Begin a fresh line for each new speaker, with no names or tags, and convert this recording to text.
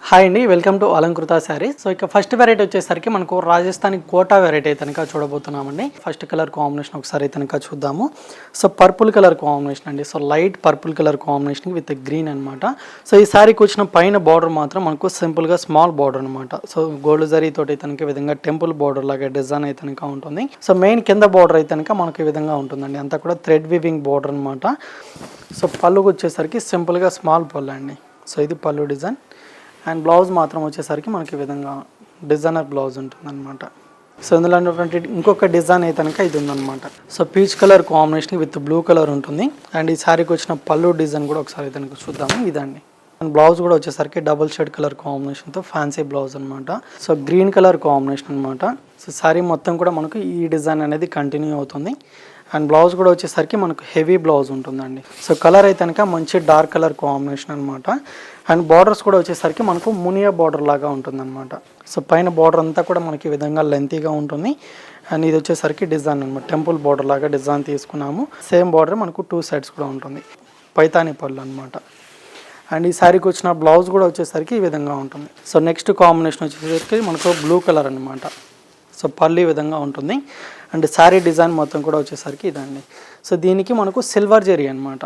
Hi అండి, welcome to Alankrita saris. So ఇక first variety వచ్చేసరికి మనకు రాజస్థానీ కోటా వెరైటీ అయితే కనుక చూడబోతున్నామండి. ఫస్ట్ కలర్ కాంబినేషన్ ఒకసారి అయితే కనుక చూద్దాము. సో పర్పుల్ కలర్ కాంబినేషన్ అండి. So light purple colour combination with green అనమాట. సో ఈ శారీకి వచ్చిన పైన బార్డర్ మాత్రం మనకు సింపుల్గా స్మాల్ బార్డర్ అనమాట. సో గోల్డ్ జరీ తోటి అయితే కనుక ఈ విధంగా టెంపుల్ బార్డర్ లాగా డిజైన్ అయితే కనుక ఉంటుంది. సో మెయిన్ కింద బార్డర్ అయితే కనుక మనకు ఈ విధంగా ఉంటుందండి. అంతా కూడా థ్రెడ్ వీవింగ్ బార్డర్ అనమాట. సో పళ్ళుకి వచ్చేసరికి సింపుల్గా స్మాల్ పళ్ళు అండి. సో ఇది పళ్ళు డిజైన్. అండ్ బ్లౌజ్ మాత్రం వచ్చేసరికి మనకి ఈ విధంగా డిజైనర్ బ్లౌజ్ ఉంటుందన్నమాట. సో ఇందులో ఉన్నటువంటి ఇంకొక డిజైన్ అయితే కనుక ఇది ఉందన్నమాట. So peach colour combination with blue colour ఉంటుంది. అండ్ ఈ శారీకి వచ్చిన పళ్ళు డిజైన్ కూడా ఒకసారి అయితే కనుక చూద్దాము. ఇదండి. అండ్ బ్లౌజ్ కూడా వచ్చేసరికి డబుల్ షేడ్ కలర్ కాంబినేషన్తో ఫ్యాన్సీ బ్లౌజ్ అనమాట. సో గ్రీన్ కలర్ కాంబినేషన్ అనమాట. సో శారీ మొత్తం కూడా మనకు ఈ డిజైన్ అనేది కంటిన్యూ అవుతుంది. అండ్ బ్లౌజ్ కూడా వచ్చేసరికి మనకు హెవీ బ్లౌజ్ ఉంటుందండి. సో కలర్ అయితే కనుక మంచి డార్క్ కలర్ కాంబినేషన్ అనమాట. అండ్ బార్డర్స్ కూడా వచ్చేసరికి మనకు మునియా బార్డర్ లాగా ఉంటుందన్నమాట. సో పైన బార్డర్ అంతా కూడా మనకి ఈ విధంగా లెంతీగా ఉంటుంది. అండ్ ఇది వచ్చేసరికి డిజైన్ అనమాట. టెంపుల్ బార్డర్ లాగా డిజైన్ తీసుకున్నాము. సేమ్ బార్డర్ మనకు 2 సైడ్స్ కూడా ఉంటుంది. పైతాని పళ్ళు అనమాట. అండ్ ఈ శారీకి వచ్చిన బ్లౌజ్ కూడా వచ్చేసరికి ఈ విధంగా ఉంటుంది. సో నెక్స్ట్ కాంబినేషన్ వచ్చేసరికి మనకు బ్లూ కలర్ అనమాట. సో పళ్ళు ఈ విధంగా ఉంటుంది. అండ్ శారీ డిజైన్ మొత్తం కూడా వచ్చేసరికి ఇదండి. సో దీనికి మనకు సిల్వర్ జరీ అనమాట.